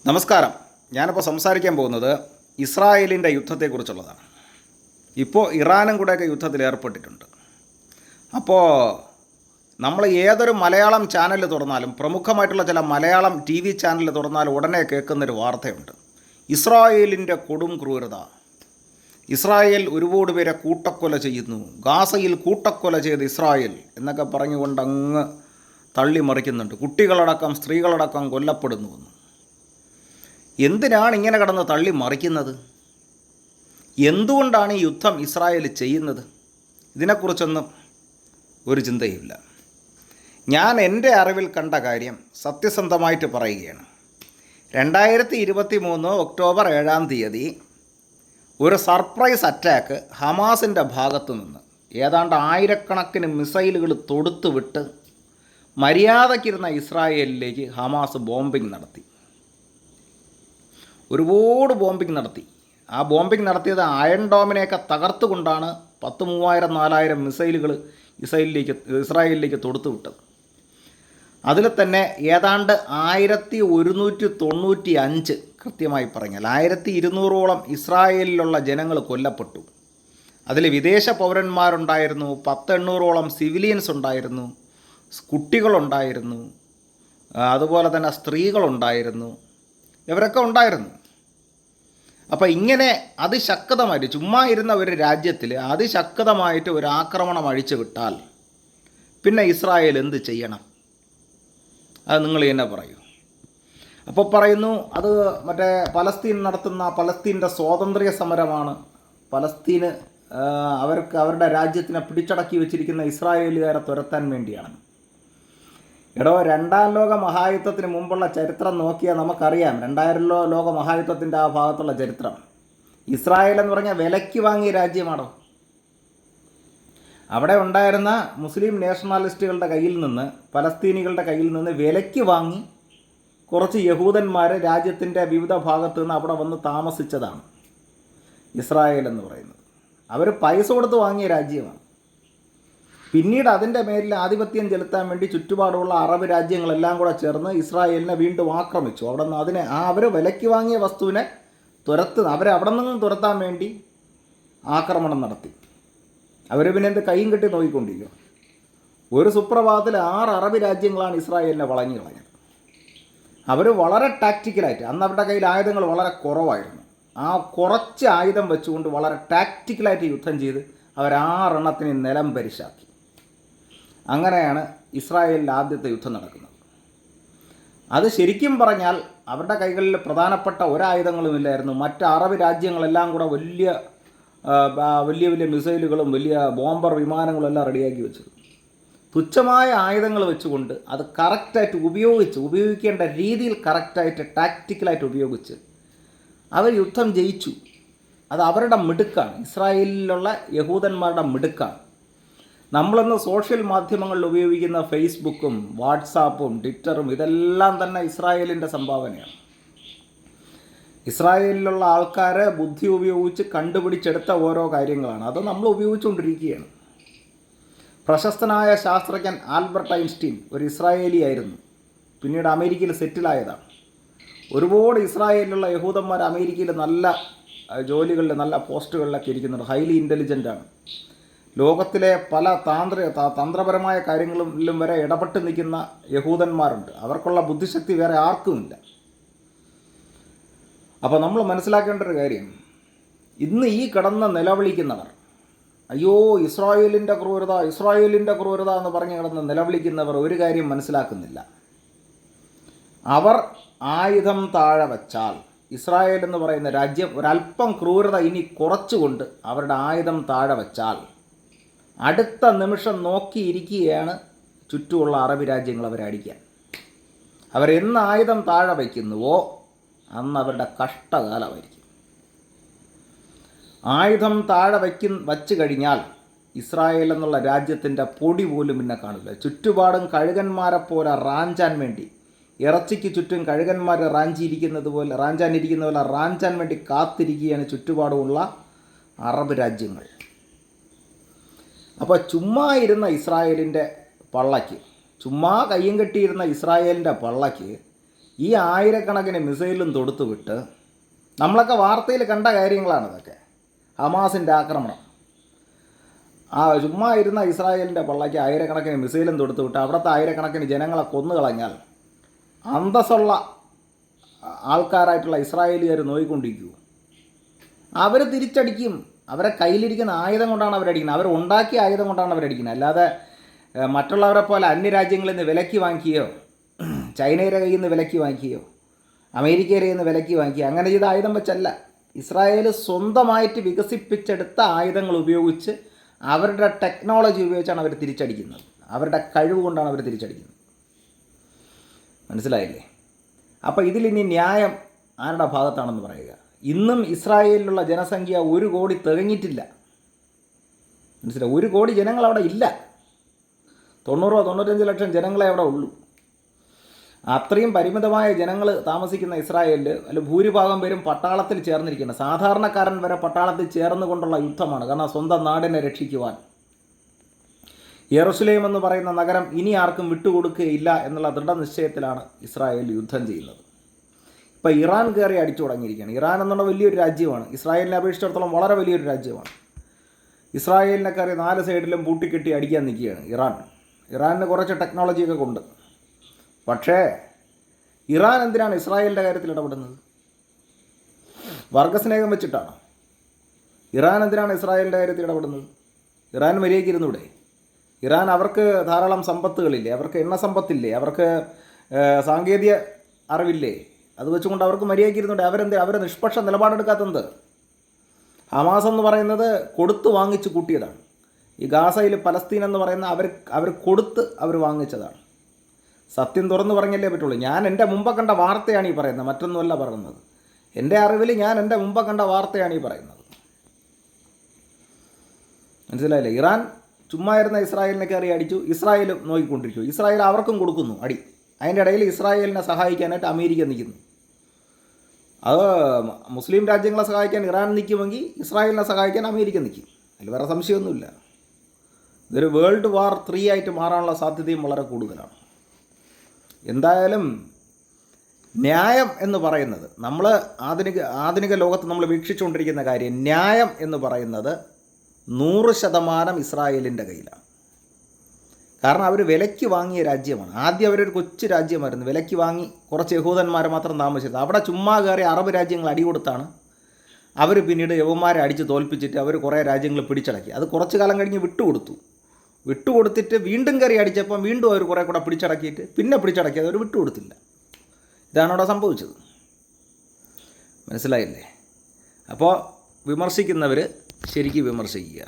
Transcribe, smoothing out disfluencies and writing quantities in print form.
നമസ്കാരം. ഞാനിപ്പോൾ സംസാരിക്കാൻ പോകുന്നത് ഇസ്രായേലിൻ്റെ യുദ്ധത്തെക്കുറിച്ചുള്ളതാണ്. ഇപ്പോൾ ഇറാനും കൂടെയൊക്കെ യുദ്ധത്തിൽ ഏർപ്പെട്ടിട്ടുണ്ട്. അപ്പോൾ നമ്മൾ ഏതൊരു മലയാളം ചാനൽ തുറന്നാലും, പ്രമുഖമായിട്ടുള്ള ചില മലയാളം TV ചാനൽ തുറന്നാലും ഉടനെ കേൾക്കുന്നൊരു വാർത്തയുണ്ട്. ഇസ്രായേലിൻ്റെ കൊടും ക്രൂരത. ഇസ്രായേൽ ഒരുപാട് പേരെ കൂട്ടക്കൊല ചെയ്യുന്നു, ഗാസയിൽ കൂട്ടക്കൊല ചെയ്ത് ഇസ്രായേൽ എന്നൊക്കെ പറഞ്ഞുകൊണ്ട് അങ്ങ് തള്ളിമറിക്കുന്നുണ്ട്. കുട്ടികളടക്കം സ്ത്രീകളടക്കം കൊല്ലപ്പെടുന്നുവെന്ന്. എന്തിനാണ് ഇങ്ങനെ കടന്ന് തള്ളി മറിക്കുന്നത്? എന്തുകൊണ്ടാണ് ഈ യുദ്ധം ഇസ്രായേൽ ചെയ്യുന്നത്? ഇതിനെക്കുറിച്ചൊന്നും ഒരു ചിന്തയില്ല. ഞാൻ എൻ്റെ അറിവിൽ കണ്ട കാര്യം സത്യസന്ധമായിട്ട് പറയുകയാണ്. 2023 ഒക്ടോബർ 7 ഒരു സർപ്രൈസ് അറ്റാക്ക് ഹമാസിൻ്റെ ഭാഗത്തു നിന്ന് ഏതാണ്ട് ആയിരക്കണക്കിന് മിസൈലുകൾ തൊടുത്തുവിട്ട് മര്യാദയ്ക്കിരുന്ന ഇസ്രായേലിലേക്ക് ഹമാസ് ബോംബിംഗ് നടത്തി. ഒരുപാട് ബോംബിംഗ് നടത്തി. ആ ബോംബിംഗ് നടത്തിയത് അയൺ ഡോമിനെയൊക്കെ തകർത്തുകൊണ്ടാണ് 3000-4000 മിസൈലുകൾ ഇസ്രായേലിലേക്ക് തൊടുത്തു വിട്ടത്. അതിൽ തന്നെ ഏതാണ്ട് 1195, കൃത്യമായി പറഞ്ഞാൽ 1200ഓളം ഇസ്രായേലിലുള്ള ജനങ്ങൾ കൊല്ലപ്പെട്ടു. അതിൽ വിദേശ പൗരന്മാരുണ്ടായിരുന്നു, 800ഓളം സിവിലിയൻസ് ഉണ്ടായിരുന്നു, കുട്ടികളുണ്ടായിരുന്നു, അതുപോലെ തന്നെ സ്ത്രീകളുണ്ടായിരുന്നു, ഇവരൊക്കെ ഉണ്ടായിരുന്നു. അപ്പോൾ ഇങ്ങനെ അതിശക്തമായിട്ട് ചുമ്മാ ഇരുന്ന ഒരു രാജ്യത്തിൽ അതിശക്തമായിട്ട് ഒരു ആക്രമണം അഴിച്ചു വിട്ടാൽ പിന്നെ ഇസ്രായേൽ എന്ത് ചെയ്യണം? അത് നിങ്ങൾ തന്നെ പറയൂ. അപ്പോൾ പറയുന്നു അത് മറ്റേ പലസ്തീൻ നടത്തുന്ന പലസ്തീൻ്റെ സ്വാതന്ത്ര്യ സമരമാണ്, പലസ്തീന് അവർക്ക് അവരുടെ രാജ്യത്തിനെ പിടിച്ചടക്കി വെച്ചിരിക്കുന്ന ഇസ്രായേലുകാരെ തുരത്താൻ വേണ്ടിയാണ്. എടോ, 2ാം ലോക മഹായുദ്ധത്തിന് മുമ്പുള്ള ചരിത്രം നോക്കിയാൽ നമുക്കറിയാം. 2000 ലോക മഹായുദ്ധത്തിൻ്റെ ആ ഭാഗത്തുള്ള ചരിത്രം. ഇസ്രായേൽ എന്ന് പറഞ്ഞാൽ വിലയ്ക്ക് വാങ്ങിയ രാജ്യമാണോ? അവിടെ ഉണ്ടായിരുന്ന മുസ്ലിം നാഷണലിസ്റ്റുകളുടെ കയ്യിൽ നിന്ന്, പലസ്തീനികളുടെ കയ്യിൽ നിന്ന് വിലയ്ക്ക് വാങ്ങി കുറച്ച് യഹൂദന്മാർ രാജ്യത്തിൻ്റെ വിവിധ ഭാഗത്തു നിന്ന് അവിടെ വന്ന് താമസിച്ചതാണ് ഇസ്രായേൽ എന്ന് പറയുന്നത്. അവർ പൈസ കൊടുത്ത് വാങ്ങിയ രാജ്യമാണ്. പിന്നീട് അതിൻ്റെ മേലിൽ ആധിപത്യം ചെലുത്താൻ വേണ്ടി ചുറ്റുപാടുള്ള അറബ് രാജ്യങ്ങളെല്ലാം കൂടെ ചേർന്ന് ഇസ്രായേലിനെ വീണ്ടും ആക്രമിച്ചു. അവിടെ നിന്ന് അവർ വിലയ്ക്ക് വാങ്ങിയ വസ്തുവിനെ അവരെ അവിടെ നിന്നും തുരത്താൻ വേണ്ടി ആക്രമണം നടത്തി. അവർ പിന്നെ എന്ത് കൈയും കെട്ടി നോക്കിക്കൊണ്ടിരിക്കും. ഒരു സുപ്രഭാതത്തിൽ 6 അറബ് രാജ്യങ്ങളാണ് ഇസ്രായേലിനെ വളഞ്ഞു കളഞ്ഞത്. അവർ വളരെ ടാക്റ്റിക്കലായിട്ട്, അന്ന് അവരുടെ കയ്യിൽ ആയുധങ്ങൾ വളരെ കുറവായിരുന്നു, ആ കുറച്ച് ആയുധം വെച്ചുകൊണ്ട് വളരെ ടാക്റ്റിക്കലായിട്ട് യുദ്ധം ചെയ്ത് അവർ 6 എണ്ണത്തിന് നിലം പരിശാക്കി. അങ്ങനെയാണ് ഇസ്രായേലിൽ ആദ്യത്തെ യുദ്ധം നടക്കുന്നത്. അത് ശരിക്കും പറഞ്ഞാൽ അവരുടെ കൈകളിൽ പ്രധാനപ്പെട്ട ഒരായുധങ്ങളുമില്ലായിരുന്നു. മറ്റ് അറബ് രാജ്യങ്ങളെല്ലാം കൂടെ വലിയ വലിയ മിസൈലുകളും വലിയ ബോംബർ വിമാനങ്ങളും എല്ലാം റെഡിയാക്കി വെച്ചത്. തുച്ഛമായ ആയുധങ്ങൾ വെച്ചുകൊണ്ട് അത് കറക്റ്റായിട്ട് ഉപയോഗിക്കേണ്ട രീതിയിൽ കറക്റ്റായിട്ട് ടാക്റ്റിക്കലായിട്ട് ഉപയോഗിച്ച് അവർ യുദ്ധം ജയിച്ചു. അത് അവരുടെ മിടുക്കാണ്, ഇസ്രായേലിലുള്ള യഹൂദന്മാരുടെ മിടുക്കാണ്. നമ്മളിന്ന് സോഷ്യൽ മാധ്യമങ്ങളിൽ ഉപയോഗിക്കുന്ന ഫേസ്ബുക്കും വാട്സാപ്പും ട്വിറ്ററും ഇതെല്ലാം തന്നെ ഇസ്രായേലിൻ്റെ സംഭാവനയാണ്. ഇസ്രായേലിലുള്ള ആൾക്കാർ ബുദ്ധി ഉപയോഗിച്ച് കണ്ടുപിടിച്ചെടുത്ത ഓരോ കാര്യങ്ങളാണ്. അത് നമ്മൾ ഉപയോഗിച്ചുകൊണ്ടിരിക്കുകയാണ്. പ്രശസ്തനായ ശാസ്ത്രജ്ഞൻ ആൽബർട്ട് ഐൻസ്റ്റീൻ ഒരു ഇസ്രായേലി ആയിരുന്നു, പിന്നീട് അമേരിക്കയിൽ സെറ്റിലായതാണ്. ഒരുപാട് ഇസ്രായേലിലുള്ള യഹൂദന്മാർ അമേരിക്കയിൽ നല്ല ജോലികളിൽ, നല്ല പോസ്റ്റുകളിലൊക്കെ ഇരിക്കുന്നുണ്ട്. ഹൈലി ഇൻ്റലിജൻ്റാണ്. ലോകത്തിലെ പല തന്ത്രപരമായ കാര്യങ്ങളിലും വരെ ഇടപെട്ട് നിൽക്കുന്ന യഹൂദന്മാരുണ്ട്. അവർക്കുള്ള ബുദ്ധിശക്തി വേറെ ആർക്കുമില്ല. അപ്പോൾ നമ്മൾ മനസ്സിലാക്കേണ്ട ഒരു കാര്യം, ഇന്ന് ഈ കിടന്ന് നിലവിളിക്കുന്നവർ, അയ്യോ ഇസ്രായേലിൻ്റെ ക്രൂരത എന്ന് പറഞ്ഞ് കിടന്ന് നിലവിളിക്കുന്നവർ ഒരു കാര്യം മനസ്സിലാക്കുന്നില്ല. അവർ ആയുധം താഴെ വച്ചാൽ, ഇസ്രായേൽ എന്ന് പറയുന്ന രാജ്യം ഒരല്പം ക്രൂരത ഇനി കുറച്ചുകൊണ്ട് അവരുടെ ആയുധം താഴെ വച്ചാൽ, അടുത്ത നിമിഷം നോക്കിയിരിക്കുകയാണ് ചുറ്റുമുള്ള അറബ് രാജ്യങ്ങൾ അവരെ അടിക്കാൻ. അവരെന്ന് ആയുധം താഴെ വയ്ക്കുന്നുവോ അന്ന് അവരുടെ കഷ്ടകാലമായിരിക്കും. ആയുധം താഴെ വച്ച് കഴിഞ്ഞാൽ ഇസ്രായേൽ എന്നുള്ള രാജ്യത്തിൻ്റെ പൊടി പോലും പിന്നെ കാണില്ല. ചുറ്റുപാടും കഴുകന്മാരെ പോലെ റാഞ്ചാൻ വേണ്ടി, ഇറച്ചിക്ക് ചുറ്റും കഴുകന്മാർ റാഞ്ചാനിരിക്കുന്ന പോലെ റാഞ്ചാൻ വേണ്ടി കാത്തിരിക്കുകയാണ് ചുറ്റുപാടുമുള്ള അറബ് രാജ്യങ്ങൾ. അപ്പോൾ ചുമ്മാ ഇരുന്ന ഇസ്രായേലിൻ്റെ പള്ളയ്ക്ക്, ചുമ്മാ കയ്യും കെട്ടിയിരുന്ന ഇസ്രായേലിൻ്റെ പള്ളയ്ക്ക് ഈ ആയിരക്കണക്കിന് മിസൈലും തൊടുത്തു വിട്ട്, നമ്മളൊക്കെ വാർത്തയിൽ കണ്ട കാര്യങ്ങളാണ് ഇതൊക്കെ. ഹമാസിൻ്റെ ആക്രമണം, ആ ചുമ്മാ ഇരുന്ന ഇസ്രായേലിൻ്റെ പള്ളയ്ക്ക് ആയിരക്കണക്കിന് മിസൈലും തൊടുത്തു വിട്ട് അവിടുത്തെ ആയിരക്കണക്കിന് ജനങ്ങളെ കൊന്നുകളഞ്ഞാൽ അന്തസ്സുള്ള ആൾക്കാരായിട്ടുള്ള ഇസ്രായേലിയർ നോയിക്കൊണ്ടിരിക്കൂ. അവർ തിരിച്ചടിക്കും. അവരെ കയ്യിലിരിക്കുന്ന ആയുധം കൊണ്ടാണ് അവരടിക്കുന്നത്. അവർ ഉണ്ടാക്കിയ ആയുധം കൊണ്ടാണ് അവരടിക്കുന്നത്. അല്ലാതെ മറ്റുള്ളവരെ പോലെ അന്യരാജ്യങ്ങളിൽ നിന്ന് വിലയ്ക്ക് വാങ്ങിക്കുകയോ, ചൈനയുടെ കയ്യിൽ നിന്ന് വിലയ്ക്ക് വാങ്ങിക്കുകയോ, അമേരിക്കയുടെ കയ്യിൽ നിന്ന് വിലയ്ക്ക് വാങ്ങിക്കുകയോ അങ്ങനെ ചെയ്ത ആയുധം വെച്ചല്ല. ഇസ്രായേൽ സ്വന്തമായിട്ട് വികസിപ്പിച്ചെടുത്ത ആയുധങ്ങൾ ഉപയോഗിച്ച്, അവരുടെ ടെക്നോളജി ഉപയോഗിച്ചാണ് അവർ തിരിച്ചടിക്കുന്നത്. അവരുടെ കഴിവ് കൊണ്ടാണ് അവർ തിരിച്ചടിക്കുന്നത്. മനസ്സിലായില്ലേ? അപ്പോൾ ഇതിലിനി ന്യായം ആരുടെ ഭാഗത്താണെന്ന് പറയുക. ഇന്നും ഇസ്രായേലിലുള്ള ജനസംഖ്യ 1 കോടി തികഞ്ഞിട്ടില്ല. മനസ്സിലായി? 1 കോടി ജനങ്ങൾ അവിടെ ഇല്ല. 90-95 ലക്ഷം ജനങ്ങളെ അവിടെ ഉള്ളൂ. അത്രയും പരിമിതമായ ജനങ്ങൾ താമസിക്കുന്ന ഇസ്രായേലിൽ ഭൂരിഭാഗം പേരും പട്ടാളത്തിൽ ചേർന്നിരിക്കുന്നത്. സാധാരണക്കാരൻ വരെ പട്ടാളത്തിൽ ചേർന്നുകൊണ്ടുള്ള യുദ്ധമാണ്. കാരണം സ്വന്തം നാടിനെ രക്ഷിക്കുവാൻ. യെറുശലേം എന്ന് പറയുന്ന നഗരം ഇനി ആർക്കും വിട്ടുകൊടുക്കുകയില്ല എന്നുള്ള ദൃഢനിശ്ചയത്തിലാണ് ഇസ്രായേൽ യുദ്ധം ചെയ്യുന്നത്. ഇപ്പോൾ ഇറാൻ കയറി അടിച്ചു തുടങ്ങിയിരിക്കുകയാണ്. ഇറാൻ എന്നുള്ള വലിയൊരു രാജ്യമാണ്. ഇസ്രായേലിനെ അപേക്ഷിച്ചിടത്തോളം വളരെ വലിയൊരു രാജ്യമാണ്. ഇസ്രായേലിനെ കയറി 4 സൈഡിലും പൂട്ടിക്കെട്ടി അടിക്കാൻ നിൽക്കുകയാണ് ഇറാനിന് കുറച്ച് ടെക്നോളജിയൊക്കെ കൊണ്ട്. പക്ഷേ ഇറാൻ എന്തിനാണ് ഇസ്രായേലിൻ്റെ കാര്യത്തിൽ ഇടപെടുന്നത്? വർഗസ്നേഹം വെച്ചിട്ടാണ്. ഇറാൻ എന്തിനാണ് ഇസ്രായേലിൻ്റെ കാര്യത്തിൽ ഇടപെടുന്നത്? ഇറാൻ മര്യാദയ്ക്കിരുന്നൂടെ? ഇറാൻ അവർക്ക് ധാരാളം സമ്പത്തുകളില്ലേ? അവർക്ക് എണ്ണ സമ്പത്തില്ലേ? അവർക്ക് സാങ്കേതിക അറിവില്ലേ? അത് വെച്ചുകൊണ്ട് അവർക്ക് മര്യാദയ്ക്കിരുന്നൂടെ? അവരെ നിഷ്പക്ഷ നിലപാടെടുക്കാത്തത്? ഹമാസ് എന്ന് പറയുന്നത് കൊടുത്ത് വാങ്ങിച്ച് കൂട്ടിയതാണ്. ഈ ഗാസയിൽ പലസ്തീൻ എന്ന് പറയുന്ന അവർ കൊടുത്ത് അവർ വാങ്ങിച്ചതാണ്. സത്യം തുറന്നു പറഞ്ഞല്ലേ പറ്റുള്ളൂ. ഞാൻ എൻ്റെ മുമ്പ് കണ്ട വാർത്തയാണ് ഈ പറയുന്നത്, മറ്റൊന്നുമല്ല പറയുന്നത്. എൻ്റെ അറിവിൽ ഞാൻ എൻ്റെ മുമ്പ് കണ്ട വാർത്തയാണ് ഈ പറയുന്നത്. മനസ്സിലായില്ലേ? ഇറാൻ ചുമ്മാ ഇരുന്ന ഇസ്രായേലിനെ കയറി അടിച്ചു. ഇസ്രായേൽ നോക്കിക്കൊണ്ടിരിക്കും. ഇസ്രായേൽ അവർക്കും കൊടുക്കുന്നു അടി. അതിൻ്റെ ഇടയിൽ ഇസ്രായേലിനെ സഹായിക്കാനായിട്ട് അമേരിക്ക നിൽക്കുന്നു. അത് മുസ്ലിം രാജ്യങ്ങളെ സഹായിക്കാൻ ഇറാൻ നിൽക്കുമെങ്കിൽ ഇസ്രായേലിനെ സഹായിക്കാൻ അമേരിക്ക നിൽക്കും. അതിൽ വേറെ സംശയമൊന്നുമില്ല. ഇതൊരു വേൾഡ് വാർ 3 ആയിട്ട് മാറാനുള്ള സാധ്യതയും വളരെ കൂടുതലാണ്. എന്തായാലും ന്യായം എന്ന് പറയുന്നത്, നമ്മൾ ആധുനിക ലോകത്ത് നമ്മൾ വീക്ഷിച്ചുകൊണ്ടിരിക്കുന്ന കാര്യം, ന്യായം എന്ന് പറയുന്നത് 100% ഇസ്രായേലിൻ്റെ കയ്യിലാണ്. കാരണം അവർ വിലയ്ക്ക് വാങ്ങിയ രാജ്യമാണ്. ആദ്യം അവരൊരു കൊച്ചു രാജ്യമായിരുന്നു. വിലയ്ക്ക് വാങ്ങി കുറച്ച് യഹൂദന്മാർ മാത്രം താമസിച്ചത്. അവിടെ ചുമ്മാ കയറി അറബ് രാജ്യങ്ങൾ അടികൊടുത്താണ് അവർ പിന്നീട് യവന്മാരെ അടിച്ച് തോൽപ്പിച്ചിട്ട് അവർ കുറേ രാജ്യങ്ങൾ പിടിച്ചടക്കി. അത് കുറച്ച് കാലം കഴിഞ്ഞ് വിട്ടുകൊടുത്തിട്ട് വീണ്ടും കയറി അടിച്ചപ്പം വീണ്ടും അവർ കുറേ കൂടെ പിടിച്ചടക്കിയിട്ട് പിന്നെ പിടിച്ചടക്കി അവർ വിട്ടുകൊടുത്തില്ല. ഇതാണ് അവിടെ സംഭവിച്ചത്. മനസ്സിലായില്ലേ? അപ്പോൾ വിമർശിക്കുന്നവർ ശരിക്കും വിമർശിക്കുക.